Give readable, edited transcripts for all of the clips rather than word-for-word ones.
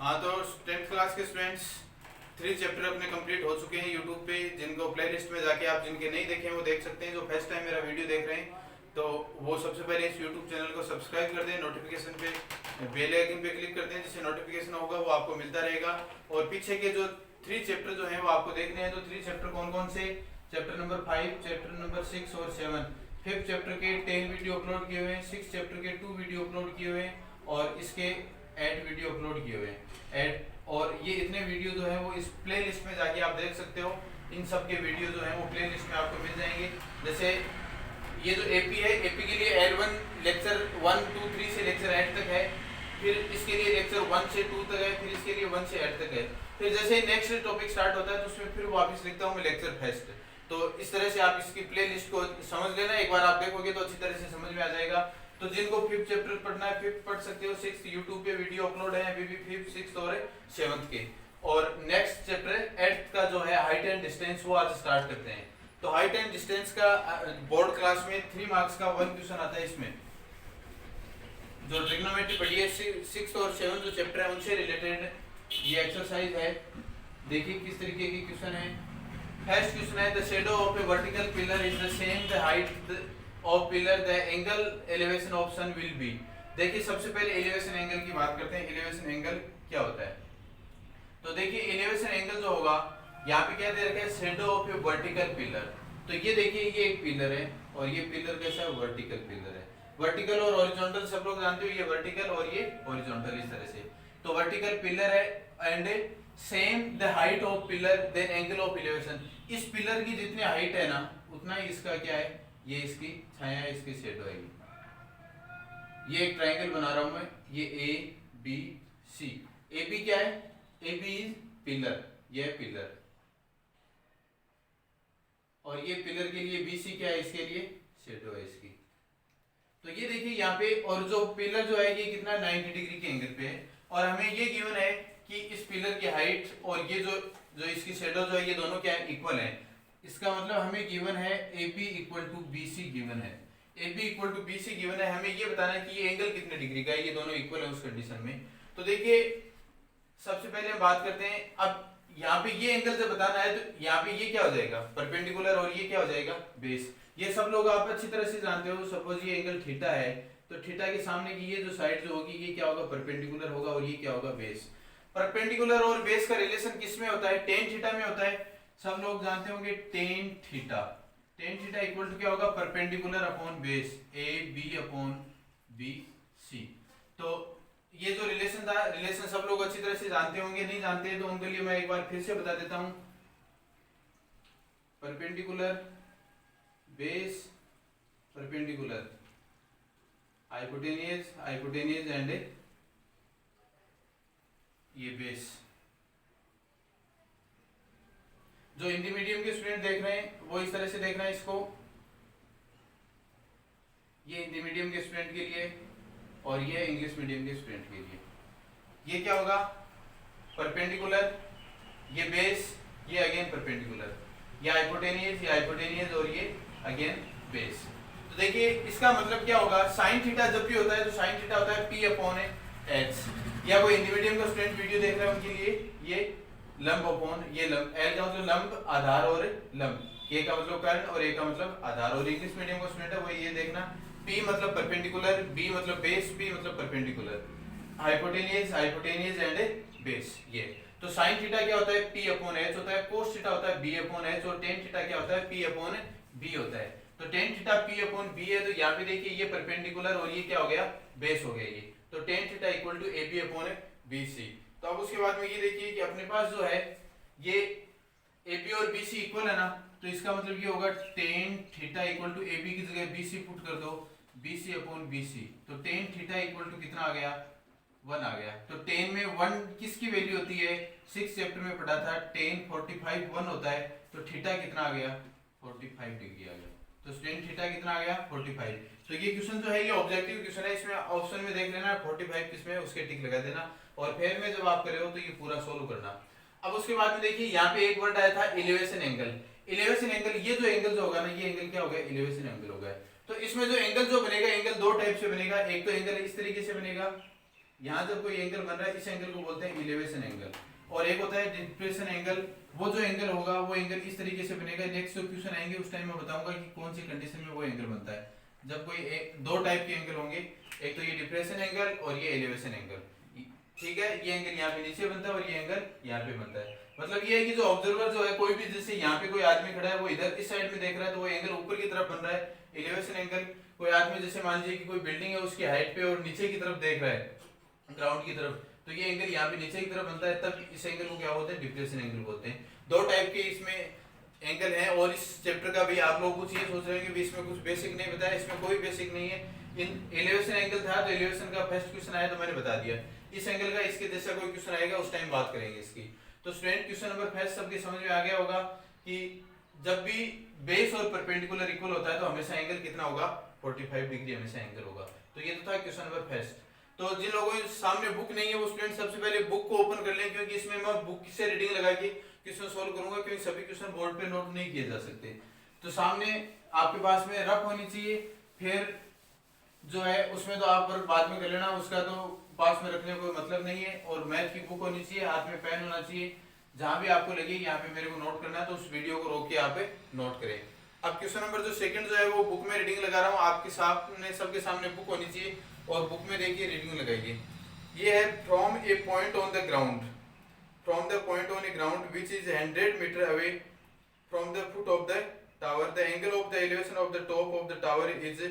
हाँ तो 10th class के स्टूडेंट्स 3 चैप्टर अपने कंप्लीट हो चुके हैं यूट्यूब पे। जिनको प्लेलिस्ट में जाके आप जिनके नहीं देखे हैं वो देख सकते हैं। जो फर्स्ट टाइम मेरा वीडियो देख रहे हैं तो वो सबसे पहले इस यूट्यूब चैनल को सब्सक्राइब कर दें, नोटिफिकेशन पे बेल आइकन पे क्लिक कर दें जिससे नोटिफिकेशन होगा वो आपको मिलता रहेगा। और पीछे के जो 3 चैप्टर जो हैं वो आपको देखने हैं। तो 3 चैप्टर कौन कौन से? चैप्टर नंबर 5, चैप्टर नंबर 6 और 7। 5th चैप्टर के 10 वीडियो अपलोड किए हुए हैं, 6 चैप्टर के 2 वीडियो अपलोड किए हुए हैं और इसके 8 वीडियो अपलोड किए हुए हैं। और ये इतने वीडियो जो है वो इस प्ले लिस्ट में जाके आप देख सकते हो। इन सब के वीडियो जो है वो प्ले लिस्ट में आपको मिल जाएंगे। जैसे ये जो एपी है, एपी के लिए L1 लेक्चर 1, 2, 3 से लेक्चर 8 तक है। फिर इसके लिए लेक्चर 1 से 2 तक है। फिर इसके लिए 1 से 8 तक है। फिर जैसे नेक्स्ट टॉपिक स्टार्ट होता है तो उसमें फिर वापस लिखता हूँ मैं लेक्चर फर्स्ट। तो इस तरह से आप इसकी प्ले लिस्ट को समझ लेना। एक बार आप देखोगे तो अच्छी तरह से समझ में आ जाएगा। तो जिनको 5th चैप्टर पढ़ना है 5th पढ़ सकते हो। 6th यूट्यूब पे वीडियो अपलोड है अभी भी 5th, 6th और 7th के। और नेक्स्ट चैप्टर 8th का जो है हाइट एंड डिस्टेंस वो आज स्टार्ट करते हैं। तो हाइट एंड डिस्टेंस का बोर्ड क्लास में 3 मार्क्स का 1 क्वेश्चन आता है। इसमें जो ट्रिग्नोमेट्री पढ़ी है 6th और 7th जो चैप्टर है उनसे रिलेटेड ये एक्सरसाइज है। देखिए किस तरीके की क्वेश्चन है। फर्स्ट क्वेश्चन है the shadow of a vertical pillar is the same the height of pillar the angle elevation of sun will be. देखिए सबसे पहले एलिवेशन एंगल की बात करते हैं। एलिवेशन एंगल क्या होता है? तो देखिए एलिवेशन एंगल जो होगा यहाँ पे क्या दे रखा है, shadow of a vertical pillar. तो ये देखिए ये एक पिलर है और ये पिलर कैसा है, वर्टिकल पिलर है। वर्टिकल और हॉरिजॉन्टल सब लोग जानते हो, ये वर्टिकल और ये हॉरिजॉन्टल इस तरह से। तो वर्टिकल पिलर है and same the height of pillar then angle of elevation. इस पिलर की जितनी हाइट है ना उतना ही इसका क्या है, ये इसकी छाया है, इसकी शेडो है। ये एक ट्रायंगल बना रहा हूं मैं, ये A B C. A B क्या है, ए बी इज पिलर, ये है पिलर। और ये पिलर के लिए बी सी क्या है, इसके लिए शेडो है इसकी। तो ये देखिए यहाँ पे, और जो पिलर जो है ये कितना 90 डिग्री के एंगल पे है। और हमें ये गिवन है कि इस पिलर की हाइट और ये जो इसकी शेडो जो है ये दोनों क्या है, इक्वल है। इसका मतलब हमें गिवन है AB equal to BC given है। AB equal to BC given है। हमें ये बताना है कि ये एंगल कितने डिग्री का है, ये दोनों इक्वल है उस कंडीशन में। तो देखिए सबसे पहले हम बात करते हैं। अब यहाँ पे ये एंगल से बताना है तो यहाँ पे ये क्या हो जाएगा, परपेंडिकुलर, और ये क्या हो जाएगा, बेस। ये सब लोग आप अच्छी तरह से जानते हो। सपोज ये एंगल थीटा है तो थीटा के सामने की ये जो साइड जो होगी ये क्या होगा, परपेंडिकुलर होगा, और ये क्या होगा, बेस। परपेंडिकुलर और बेस का रिलेशन किस में होता है, टेन थीटा में होता है। सब लोग जानते होंगे tan theta. Tan theta equal to क्या होगा, perpendicular upon base, A B upon B C. तो ये जो रिलेशन था, रिलेशन सब लोग अच्छी तरह से जानते होंगे। नहीं जानते हैं तो उनके लिए मैं एक बार फिर से बता देता हूं। Perpendicular base, perpendicular hypotenuse, hypotenuse and ये बेस। जो हिंदी मीडियम के स्टूडेंट देख रहे हैं वो इस तरह से देखना है इसको। ये हिंदी मीडियम के स्टूडेंट के लिए और ये इंग्लिश मीडियम के स्टूडेंट के लिए। ये क्या होगा, परपेंडिकुलर, ये बेस, ये अगेन परपेंडिकुलर, ये हाइपोटेनियस, ये हाइपोटेनियस और ये अगेन बेस। तो देखिए इसका मतलब क्या होगा, साइन थीटा जब भी होता है तो साइन थीटा होता है P अपॉन H। या कोई हिंदी मीडियम का स्टूडेंट वीडियो देख रहे हैं उनके लिए ये लंब अपॉन ये लंब। L का मतलब लंब, आधार और लंब। K का मतलब कर्ण और A का मतलब आधार। और इंग्लिश मीडियम का स्टूडेंट है वो ये देखना, P मतलब परपेंडिकुलर, B मतलब बेस, P मतलब perpendicular, hypotenuse, hypotenuse and base. ये तो साइन थीटा क्या होता है, P अपॉन H होता है। कोस थीटा होता है B अपॉन H। और टेन थीटा क्या होता है, P अपॉन B होता है। तो tan theta P upon B है तो यहाँ पे देखिए ये परपेंडिकुलर और ये क्या हो गया, बेस हो गया ये। तो tan theta equal to AB upon BC। तो अब उसके बाद में ये देखिए कि अपने पास जो है ये AB और BC इक्वल है ना, तो इसका मतलब ये होगा tan theta equal to AB की जगह BC पुट कर दो, BC अपॉन BC। तो टेन थीटा इक्वल टू कितना आ गया, 1 आ गया। तो टेन में 1 किसकी वैल्यू होती है, 6 चैप्टर में पढ़ा था, टेन 45 1 होता है। तो थीटा कितना आ गया, 45 डिग्री आ गया। तो स्टेन थीटा कितना आ गया, 45। तो ये क्वेश्चन जो है ये ऑब्जेक्टिव क्वेश्चन है। इसमें ऑप्शन में देख लेना 45 किसमें, उसके टिक लगा देना और फिर में जब आप कर रहे हो तो ये पूरा सोल्व करना। अब उसके बाद में देखिए यहाँ पे एक वर्ड आया था एलिवेशन एंगल। एलिवेशन एंगल, ये जो एंगल जो होगा ना, ये एंगल क्या होगा, एलिवेशन एंगल होगा। तो इसमें जो एंगल जो बनेगा, एंगल दो टाइप से बनेगा। एक तो एंगल इस तरीके से बनेगा, यहाँ जब कोई एंगल बन रहा है इस एंगल को बोलते हैं इलेवेशन एंगल। और एक होता है डिप्रेशन एंगल, वो जो एंगल होगा वो एंगल इस तरीके से बनेगा। नेक्स्ट जो क्वेश्चन आएंगे उस टाइम मैं बताऊंगा कि कौन सी कंडीशन में वो एंगल बनता है। जब कोई दो टाइप के एंगल होंगे, एक तो ये डिप्रेशन एंगल और ये एलिवेशन एंगल, ठीक है। ये एंगल यहाँ पे नीचे बनता है और ये एंगल यहाँ पे बनता है। मतलब ये है कि जो ऑब्जर्वर जो है कोई भी, जैसे यहाँ पे कोई आदमी खड़ा है वो इधर इस साइड में देख रहा है तो वो एंगल ऊपर की तरफ बन रहा है, एलिवेशन एंगल। कोई आदमी जैसे मान लीजिए कि कोई बिल्डिंग है उसकी हाइट पे और नीचे की तरफ देख रहा है, ग्राउंड की तरफ, तो ये एंगल यहाँ पे नीचे की तरफ बनता है, तब इस एंगल को क्या बोलते हैं, डिप्रेशन एंगल बोलते हैं। दो टाइप के इसमें एंगल हैं। और इस चैप्टर का भी आप लोग कुछ ये सोच रहे हैं कि इसमें कुछ बेसिक नहीं बताया, इसमें कोई बेसिक नहीं है। इन एलिवेशन एंगल था तो एलिवेशन का फर्स्ट क्वेश्चन आया तो मैंने बता दिया। इस एंगल का इसके जैसा कोई क्वेश्चन आएगा उस टाइम बात करेंगे इसकी। तो स्टूडेंट क्वेश्चन नंबर फर्स्ट सबके समझ में आ गया होगा कि जब भी बेस और परपेंडिकुलर इक्वल होता है तो हमेशा एंगल कितना होगा, 45 डिग्री हमेशा एंगल होगा। तो ये तो था क्वेश्चन नंबर फर्स्ट। तो जिन लोगों के सामने बुक नहीं है वो स्टूडेंट सबसे पहले बुक को ओपन कर लें, क्योंकि इसमें मैं बुक से रीडिंग लगा के क्वेश्चन सोल्व करूंगा, क्योंकि सभी क्वेश्चन बोर्ड पे नोट नहीं किए जा सकते। तो सामने आपके पास में रफ होनी चाहिए, फिर जो है उसमें तो आप बाद में कर लेना, उसका तो पास में रखने का कोई मतलब नहीं है। और मैथ की बुक होनी चाहिए, हाथ में पेन होना चाहिए, जहां भी आपको लगे यहाँ पे मेरे को नोट करना है तो उस वीडियो को रोक के यहाँ पे नोट करें। अब क्वेश्चन नंबर जो सेकंड जो है वो बुक में रीडिंग लगा रहा हूँ, आपके सामने सबके सामने बुक होनी चाहिए और बुक में देखिए रीडिंग लगाइए। ये है from a point on the ground, from the point on a ground which is 100 metre away from the foot of the tower, the angle of the elevation of the top of the tower is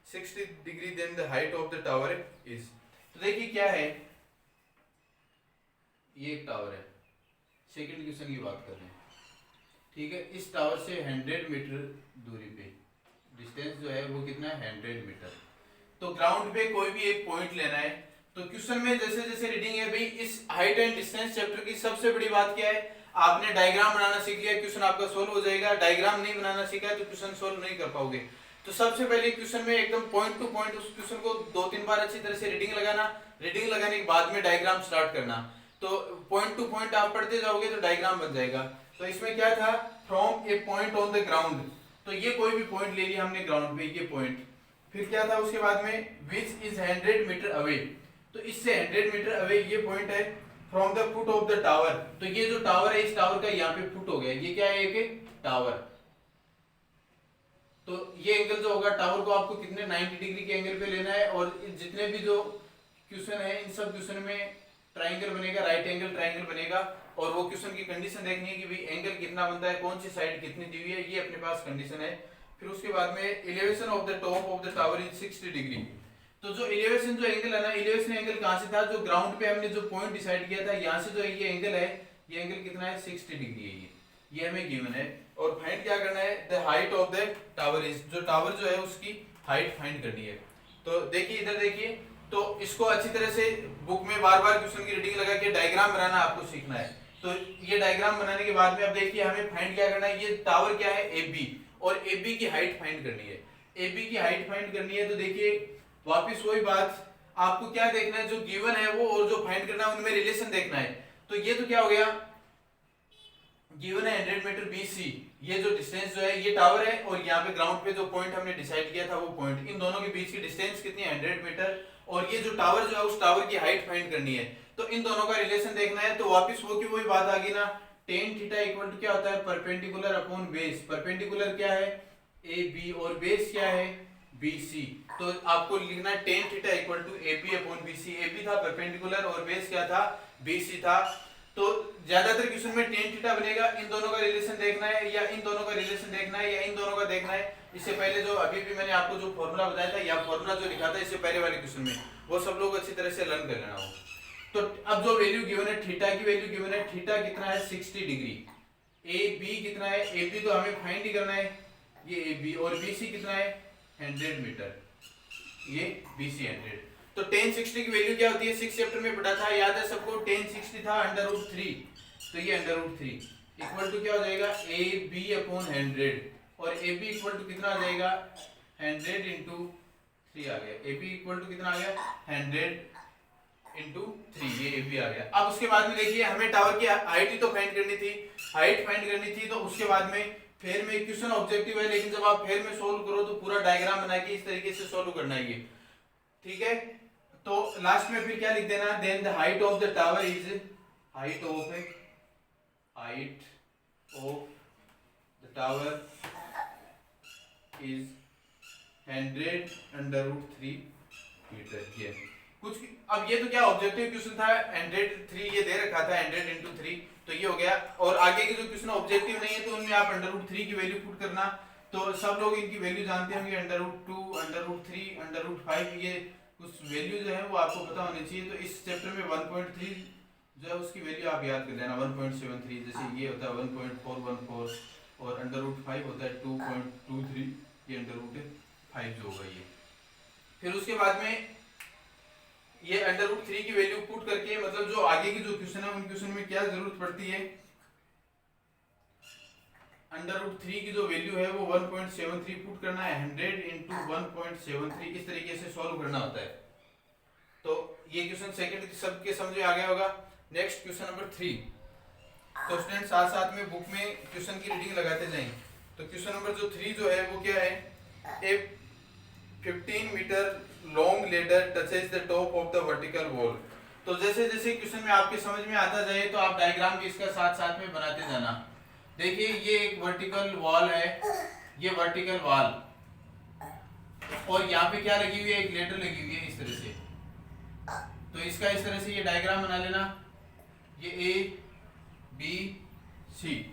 60 degree then the height of the tower is. तो देखिए क्या है, ये एक tower है, second question की बात कर रहे हैं, ठीक है। इस टावर से 100 मीटर दूरी पे डिस्टेंस जो है वो कितना है, 100 मीटर। तो ग्राउंड पे कोई भी एक पॉइंट लेना है। तो क्वेश्चन में जैसे जैसे रीडिंग है भाई, इस हाइट एंड डिस्टेंस चैप्टर की सबसे बड़ी बात क्या है, आपने डायग्राम बनाना सीख लिया, क्वेश्चन आपका सोल्व हो जाएगा। डायग्राम नहीं बनाना सीखा है तो क्वेश्चन सोल्व नहीं कर पाओगे। तो सबसे पहले क्वेश्चन में एकदम पॉइंट टू पॉइंट उस क्वेश्चन को 2-3 बार अच्छी तरह से रीडिंग लगाना, रीडिंग लगाने के बाद में डायग्राम स्टार्ट करना। तो पॉइंट टू पॉइंट आप पढ़ते जाओगे तो डायग्राम बन जाएगा। तो इसमें क्या था, from a point on the ground, तो ये कोई भी पॉइंट ले लिया हमने ग्राउंड पे, ये पॉइंट। फिर क्या था उसके बाद में, विच इज 100 मीटर अवे, तो इससे 100 मीटर अवे ये पॉइंट है। From the foot of the tower, तो ये जो टावर है इस टावर का यहाँ पे फुट हो गया, ये क्या है, एक टावर। तो ये एंगल जो होगा टावर को आपको कितने 90 डिग्री के एंगल पे लेना है। और जितने भी जो क्वेश्चन है इन सब क्वेश्चन में ट्राइंगल बनेगा, राइट एंगल ट्राइंगल बनेगा। और वो क्वेश्चन की कंडीशन देखनी है कि भाई एंगल कितना बनता है, कौन सी साइड कितनी दी हुई है, ये अपने पास कंडीशन है। फिर उसके बाद में elevation of the top of the tower is 60 degree. तो जो एलिवेशन जो एंगल है ना, एलिवेशन एंगल कहां से था, जो ग्राउंड पे हमने जो पॉइंट डिसाइड किया था, यहां से जो ये एंगल है, ये एंगल कितना है, 60 डिग्री है। ये हमें गिवन है। और फाइंड क्या करना है, the height of the tower is, जो टावर जो है उसकी हाइट फाइंड करनी है। तो देखिए इधर देखिए, तो इसको अच्छी तरह से बुक में बार बार क्वेश्चन की रीडिंग लगा के डायग्राम बनाना आपको सीखना है। तो ये डायग्राम बनाने के बाद में अब देखिए हमें फाइंड क्या करना है, ये टावर क्या है, AB, और AB की हाइट फाइंड करनी है। AB की हाइट फाइंड करनी है। तो देखिए वापस वही बात, आपको क्या देखना है, जो गिवन है वो और जो फाइंड करना है उनमें रिलेशन देखना है। तो ये तो क्या हो गया, गिवन है 100 मीटर BC, ये जो डिस्टेंस जो है ये टावर है, और यहाँ पे ग्राउंड पे जो पॉइंट हमने डिसाइड किया था वो पॉइंट, इन दोनों के बीच की डिस्टेंस कितनी है, 100 मीटर। और ये जो टावर जो है उस टावर की हाइट फाइंड करनी है। तो इन दोनों का रिलेशन देखना है। तो वापस वो की वही बात आ गई ना, tan थीटा इक्वल टू क्या होता है, परपेंडिकुलर अपॉन बेस। परपेंडिकुलर क्या है, AB, और बेस क्या है, BC। तो आपको लिखना है tan theta equal to AB upon BC। AB था परपेंडिकुलर और बेस क्या था, BC था। तो ज्यादातर क्वेश्चन में tan थीटा बनेगा। इन दोनों का रिलेशन देखना है, या इन दोनों का रिलेशन देखना है, या इन दोनों का देखना है। इससे पहले जो अभी भी मैंने आपको जो फॉर्मूला बताया था या फॉर्मूला जो लिखा था इससे पहले वाले क्वेश्चन में, वो सब लोग अच्छी तरह से लर्न कर लेना हो। तो अब जो वैल्यू गिवन है, थीटा की वैल्यू गिवन है, थीटा कितना है, 60 डिग्री। AB कितना है, AB तो हमें फाइंड ही करना है, ये AB। और BC कितना है, 100 मीटर, ये BC 100। तो tan 60 की वैल्यू क्या होती है, 6 चैप्टर में पढ़ा था, याद है सबको। tan 60 था √3, तो ये √3 इक्वल टू क्या हो जाएगा, AB अपॉन 100। और AB इक्वल टू कितना आ जाएगा, 100 इंटू 3 आ गया। AB इक्वल टू कितना आ गया, 100 इंटू 3, ये AB आ गया। अब उसके बाद में देखिए हमें टावर की हाइट ही तो फाइंड करनी थी, हाइट फाइंड करनी थी। तो उसके बाद में फेयर में क्वेश्चन ऑब्जेक्टिव है, लेकिन जब आप फेयर में सोल्व करो तो पूरा डायग्राम बना के इस तरीके से सोल्व करना है ये, ठीक है। तो लास्ट में फिर क्या लिख देना, then the height of the tower is, height of the tower is 100√3 metre. ये कुछ, अब ये तो क्या ऑब्जेक्टिव क्वेश्चन था, 103 ये दे रखा था, 100 × 3 तो ये हो गया। और आगे के जो क्वेश्चन ऑब्जेक्टिव नहीं है तो उनमें आप √3 की वैल्यू पुट करना। तो सब लोग इनकी वैल्यू जानते होंगे, √2, √3, √5, ये कुछ वैल्यू जो है वो आपको पता होनी चाहिए। तो इस चैप्टर में 1.3 जो है उसकी वैल्यू आप याद कर लेना, 1.73, जैसे ये होता है 1.414 और √5 होता है 2.23, ये √5 जो होगा ये। फिर उसके बाद में ये √3 की वैल्यू पुट करके, मतलब जो आगे के जो क्वेश्चन है उन क्वेश्चन में क्या जरूरत पड़ती है, √3 की जो वैल्यू है वो 1.73 पुट करना है, 100 × 1.73 इस तरीके से सॉल्व करना होता है। तो ये क्वेश्चन सेकंड सबके समझ में आ गया होगा। Next question number 3। तो स्टूडेंट साथ साथ में बुक में क्वेश्चन की रीडिंग लगाते जाएं। तो क्वेश्चन नंबर जो 3 जो है वो क्या है, a 15 metre long ladder touches the top of the vertical wall. तो जैसे जैसे क्वेश्चन में आपके समझ में आता जाए तो आप डायग्राम भी इसका साथ साथ में बनाते जाना। देखिए ये एक वर्टिकल वॉल है, ये वर्टिकल वॉल, और यहाँ पे क्या लगी हुई है, एक लेडर लगी हुई है इस तरह से। तो इसका इस तरह से ये डायग्राम बना लेना, ये ABC।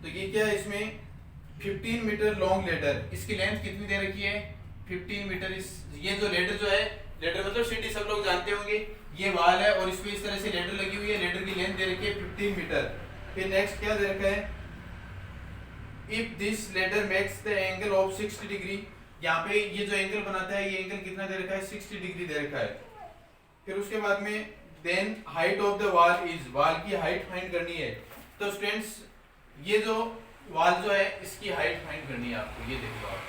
तो ये क्या है, इसमें 15 मीटर लॉन्ग लेडर, इसकी लेंथ कितनी दे रखी है, 15 मीटर। इस ये जो लेडर जो है, लेडर मतलब सीढ़ी सब लोग जानते होंगे, ये वाल है और इसमें इस तरह से लेडर लगी हुई है, लेडर की लेंथ दे रखी है 15 मीटर। फिर नेक्स्ट क्या दे रखा है, if this ladder makes the angle of 60 degree, यहाँ पे ये जो एंगल बनाता है ये एंगल कितना दे रखा है, 60 डिग्री दे रखा है। फिर उसके बाद में then height of the wall is, wall की हाइट फाइंड करनी है। तो स्टूडेंट्स ये जो वॉल जो है इसकी हाइट फाइंड करनी है आपको। ये देखो आप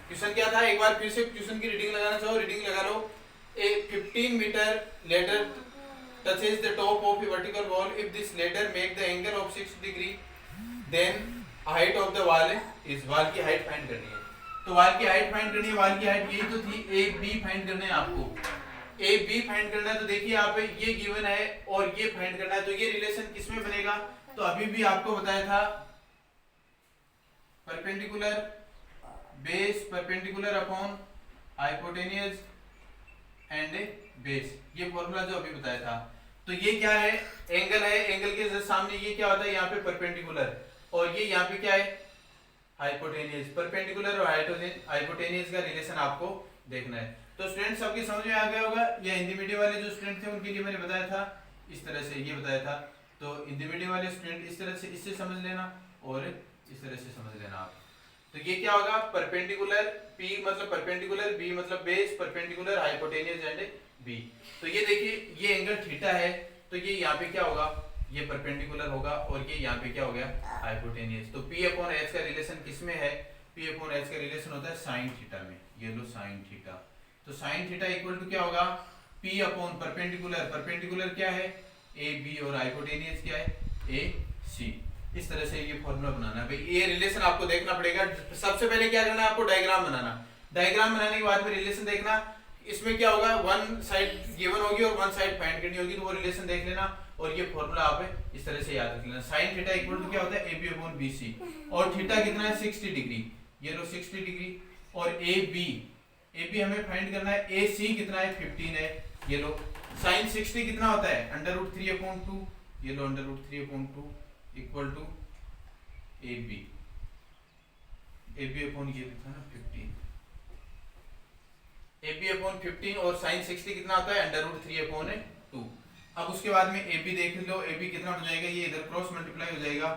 क्वेश्चन क्या था, एक बार फिर से क्वेश्चन की रीडिंग लगाना चाहो, रीडिंग लगा लो। A 15 metre ladder touches the top of a vertical wall. If this ladder make the angle of 60 degree, then height of the wall is, wall की हाइट फाइंड करनी है। तो वॉल की हाइट फाइंड करनी है, wall की height यही तो थी, AB फाइंड करना है आपको, AB फाइंड करना है। तो देखिए यहाँ पे ये गिवन है और ये फाइंड करना है, तो ये रिलेशन किसमें बनेगा, तो अभी भी आपको बताया था perpendicular base, perpendicular upon hypotenuse and base, ये फॉर्मूला जो अभी बताया था। तो ये क्या है, एंगल है, एंगल के सामने ये क्या होता है, यहाँ पे परपेंडिकुलर, और ये यहाँ पे क्या है, हाइपोटेनियस। परपेंडिकुलर और हाइपोटेनियस का रिलेशन आपको देखना है। तो स्टूडेंट सबकी समझ में आ गया होगा। ये हिंदी मीडियम वाले जो स्टूडेंट थे उनके लिए मैंने बताया था इस तरह से, ये बताया था। तो हिंदी मीडियम वाले स्टूडेंट इस तरह से, इससे समझ लेना और इस तरह से समझ लेना आप। तो ये क्या होगा, परपेंडिकुलर P मतलब परपेंडिकुलर, B मतलब base, perpendicular hypotenuse and B। तो ये देखिए ये एंगल थीटा है, तो ये यहाँ पे क्या होगा, ये परपेंडिकुलर होगा और ये यहाँ पे क्या हो गया, हाइपोटेनियस। तो P/H का रिलेशन किसमें है, P/H का रिलेशन होता है साइन थीटा में। ये लो साइन थीटा, तो साइन थीटा इक्वल टू क्या होगा, P/परपेंडिकुलर, परपेंडिकुलर क्या है AB और हाइपोटेनियस क्या है AC। इस तरह से ये फॉर्मूला बनाना है भाई। ये रिलेशन आपको देखना पड़ेगा। सबसे पहले क्या करना है आपको, डायग्राम बनाना। डायग्राम बनाने के बाद में रिलेशन देखना, इसमें क्या होगा, वन साइड गिवन होगी और वन साइड फाइंड करनी होगी, तो वो रिलेशन देख लेना और ये फॉर्मूला आप इस तरह से याद रख लेना। साइन थीटा इक्वल टू क्या होता है, AB/BC, और थीटा कितना है 60 डिग्री, ये लो 60 डिग्री, और AB हमें फाइंड करना है, AC कितना है 15 है, ये लो। साइन 60 कितना होता है, √3/2, ये लो √3/2 इक्वल टू AB अपॉन ये था ना 15, AB/15, और साइन 60 कितना होता है, √3/2। अब उसके बाद में AB देख लो, AB कितना हो जाएगा, ये इधर क्रॉस मल्टीप्लाई हो जाएगा,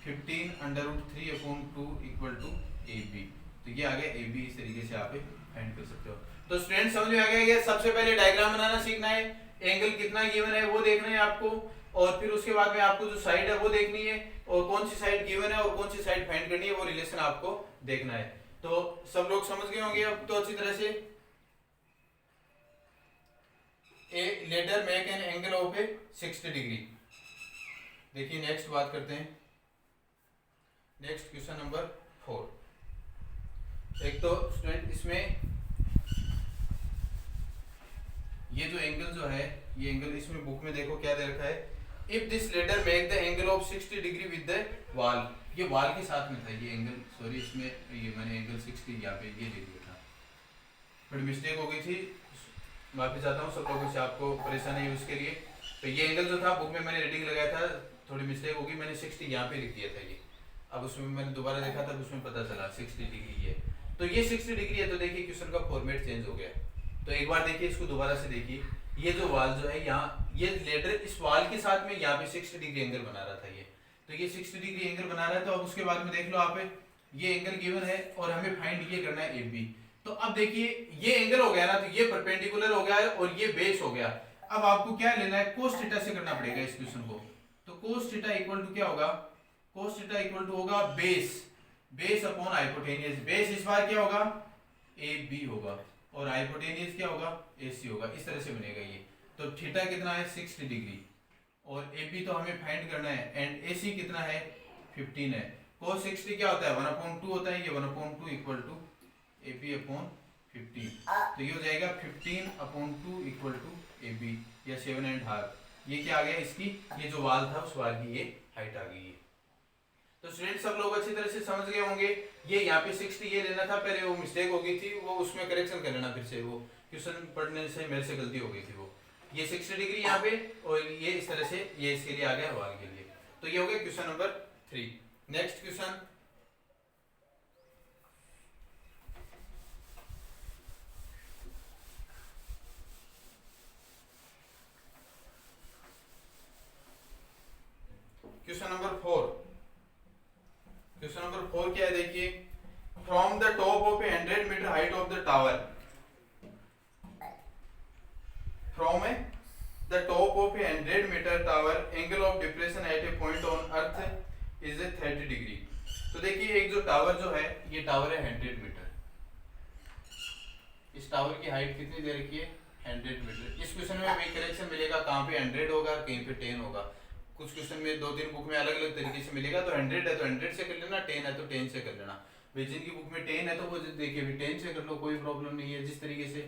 15 √3/2 इक्वल टू AB। तो ये आ गया AB। इस तरीके से आप फाइंड कर सकते हो। तो स्टूडेंट समझ में आ गया, ये सबसे पहले डायग्राम बनाना सीखना है, एंगल कितना गिवन है वो देखना है आपको, और फिर उसके बाद में आपको जो साइड है वो देखनी है, और कौन सी साइड गिवन है और कौन सी साइड फाइंड करनी है, वो रिलेशन आपको देखना है। तो सब लोग समझ गए होंगे अब तो अच्छी तरह से। A ladder make an angle of 60 degree. देखिए नेक्स्ट बात करते हैं, नेक्स्ट क्वेश्चन नंबर 4। एक तो स्टूडेंट इसमें ये जो एंगल जो है, ये एंगल इसमें बुक में देखो क्या दे रखा है, if this ladder make the angle of 60 degree with the wall, ये वॉल के साथ में था ये एंगल, सॉरी इसमें ये मैंने एंगल 60 यहाँ पे ये ले लिया था, थोड़ी मिस्टेक हो गई थी, माफी चाहता हूँ सब लोगों से, आपको परेशानी है उसके लिए। तो ये एंगल जो था बुक में मैंने रीडिंग लगाया था, थोड़ी मिस्टेक होगी, मैंने 60 यहाँ पे लिख दिया था ये, अब उसमें मैंने दोबारा देखा तब उसमें पता चला 60 डिग्री है, तो ये 60 डिग्री है। तो देखिए क्वेश्चन का फॉर्मेट चेंज हो गया, तो एक बार देखिए इसको दोबारा से देखिए, ये जो वाल जो है यहाँ, ये लेटर इस वाल के साथ में यहाँ पे 60 डिग्री एंगल बना रहा था ये, तो ये 60 डिग्री एंगल बना रहा है। तो अब उसके बाद में देख लो आप, ये एंगल गिवन है और हमें फाइंड ये करना है AB। तो अब देखिए ये एंगल हो गया ना, तो ये परपेंडिकुलर हो गया है और ये बेस हो गया। अब आपको क्या लेना है, कोस थीटा से करना पड़ेगा इस क्वेश्चन को। तो कोस थीटा इक्वल टू क्या होगा, कोस थीटा इक्वल टू होगा बेस अपॉन हाइपोटेनियस। बेस इस बार क्या होगा, AB होगा और हाइपोटेनियस क्या होगा, AC होगा। इस तरह से बनेगा ये। तो थीटा कितना है 60 डिग्री और AB तो हमें फाइंड करना है एंड AC कितना है 15 है। cos 60 क्या होता है 1/2 होता है, ये 1/2 इक्वल टू AB अपॉन 15। तो ये हो जाएगा 15/2 इक्वल टू AB या 7.5। ये क्या आ गया इसकी, ये जो वाल था उस वाल की ये हाइट आ गई है। तो स्टूडेंट सब लोग अच्छी तरह से समझ गए होंगे। ये यहाँ पे 60 ये लेना था, पहले वो मिस्टेक हो गई थी, वो उसमें करेक्शन कर लेना फिर से, वो क्वेश्चन पढ़ने से मेरे से गलती हो गई थी। वो ये 60 डिग्री यहाँ पे और ये इस तरह से ये इसके लिए आ गया वाल के लिए। तो ये हो गया question number 3। Next question, question number 4। Question number 4 क्या है देखिए, from the top of a 100 metre height of the tower, from the top of a 100 metre tower, angle of depression at a point on earth is 30 degree. तो देखिए एक जो tower जो है, ये टावर है 100 मीटर, इस टावर की हाइट कितनी दे रखी है 100 मीटर। इस क्वेश्चन में हमें करेक्शन मिलेगा, कहाँ पे 100 होगा कहीं पे 10 होगा। कुछ क्वेश्चन में 2-3 बुक में अलग अलग तरीके से मिलेगा। तो 100 है तो 100 से कर लेना, 10 है तो 10 से कर लेना। भाई जिनकी बुक में 10 है तो वो देखिए भी 10 से कर लो, कोई प्रॉब्लम नहीं है जिस तरीके से।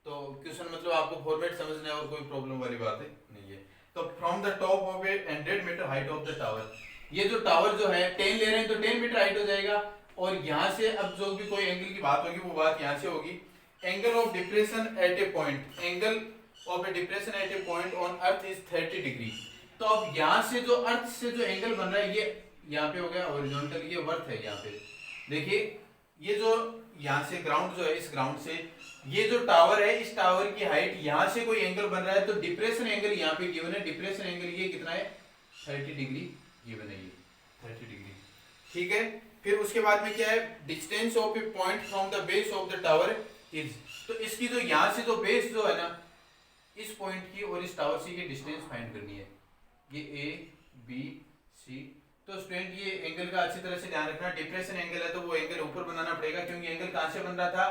तो क्वेश्चन मतलब आपको फॉर्मेट समझना है और कोई प्रॉब्लम वाली बात नहीं है। तो from the top of a 100 metre height of the tower, ये जो टावर जो है 10 ले रहे हैं तो 10 मीटर हाइट हो जाएगा। और यहाँ से अब जो भी कोई एंगल की बात होगी वो बात यहाँ से होगी। Angle of depression at a point, angle of a depression at a point on earth is 30 degree. तो अब यहाँ से जो अर्थ से जो एंगल बन रहा है ये यहाँ पे हो गया हॉरिजॉन्टल, ये वर्थ है यहाँ पे। देखिए ये जो यहाँ से ग्राउंड जो है, इस ग्राउंड से ये जो टावर है, इस टावर की हाइट, यहाँ से कोई एंगल बन रहा है तो डिप्रेशन एंगल यहाँ पे गिवन है। डिप्रेशन एंगल ये कितना है 30 डिग्री गिवन है, ये 30 डिग्री। ठीक है, फिर उसके बाद में क्या है, distance of a point from the base of the tower is. तो इसकी जो यहाँ से जो बेस जो है ना, इस पॉइंट की और इस टावर से ये डिस्टेंस फाइंड करनी है, ये ABC। तो स्टूडेंट ये एंगल का अच्छी तरह से ध्यान रखना। डिप्रेशन एंगल है तो वो एंगल ऊपर बनाना पड़ेगा, क्योंकि एंगल कहां से बन रहा था,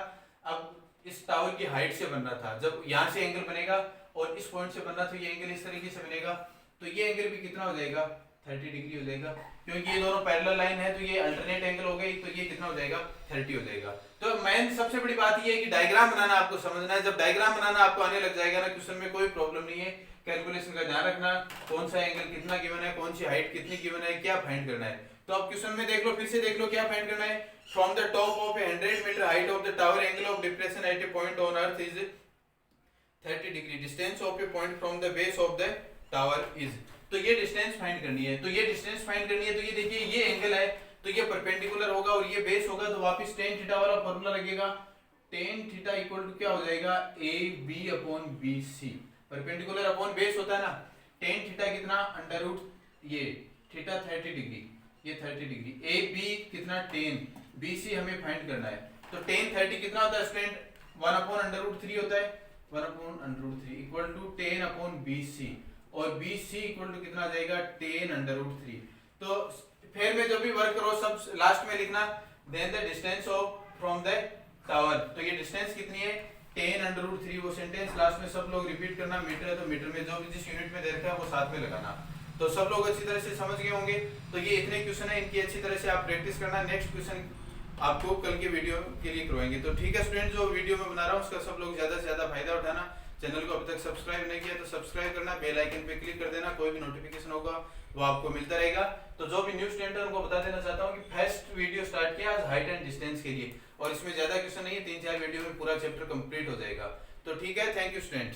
अब इस टावर की हाइट से बन रहा था। जब यहां से एंगल बनेगा और इस पॉइंट से बन रहा तो ये एंगल इस तरीके से बनेगा, तो ये एंगल भी कितना हो जाएगा 30 डिग्री हो जाएगा। क्योंकि ये दोनों पैरेलल लाइन है तो ये अल्टरनेट एंगल हो गई, तो ये कितना हो जाएगा 30 हो जाएगा। तो मेन सबसे बड़ी बात ये है कि डायग्राम बनाना आपको समझना है। जब डायग्राम बनाना आपको आने लग जाएगा ना, क्वेश्चन में कोई प्रॉब्लम नहीं है। कैलकुलेशन का ध्यान रखना, कौन सा एंगल कितना गिवन है, कौन सी हाइट कितनी गिवन है, क्या फाइंड करना है। तो अब क्वेश्चन में देख लो, फिर से देख लो क्या फाइंड करना है। From the top of a 100 metre height of the tower, angle of depression at a point on earth is 30 degree. Distance of a point from the base of the tower is. तो ये distance find करनी है। तो ये distance find करनी है, तो ये देखिए ये एंगल है तो ये परपेंडिकुलर होगा और ये बेस होगा, तो वापस tan थीटा वाला फार्मूला लगेगा। tan थीटा इक्वल टू क्या हो जाएगा AB upon BC। Perpendicular upon base होता है ना। tan थीटा कितना अंडर रूट ये थीटा 30 डिग्री, ये 30 डिग्री। AB कितना 10, BC हमें फाइंड करना है। तो tan 30 कितना होता है स्टूडेंट 1 अपॉन अंडर रूट 3 होता है। 1 upon under root 3 equal to 10 upon BC, और BC इक्वल टू कितना आ जाएगा 10 अंडर रूट 3। तो फिर में जब भी वर्क करो सब लास्ट में लिखना then the distance of from the tower. तो ये डिस्टेंस कितनी है 10 अंडर रूट 3। वो सेंटेंस लास्ट में सब लोग रिपीट करना। मीटर है तो मीटर में जो भी जिस यूनिट में दे रखा है वो साथ में लगाना। तो सब लोग अच्छी तरह से समझ गए होंगे। तो ये इतने क्वेश्चन है, इनकी अच्छी तरह से आप प्रैक्टिस करना। नेक्स्ट क्वेश्चन आपको कल के वीडियो के लिए करवाएंगे। तो ठीक है स्टूडेंट, जो वीडियो में बना रहा हूँ उसका सब लोग ज्यादा से ज्यादा फायदा उठाना। चैनल को अभी तक सब्सक्राइब नहीं किया तो सब्सक्राइब करना, बेल आइकन पे क्लिक कर देना, कोई भी नोटिफिकेशन होगा वो आपको मिलता रहेगा। तो जो भी न्यू स्टूडेंट है उनको बता देना चाहता हूँ कि फर्स्ट वीडियो स्टार्ट किया आज हाइट एंड डिस्टेंस के लिए, और इसमें ज्यादा क्वेश्चन नहीं है, 3-4 वीडियो में पूरा चैप्टर कंप्लीट हो जाएगा। तो ठीक है, थैंक यू स्टूडेंट।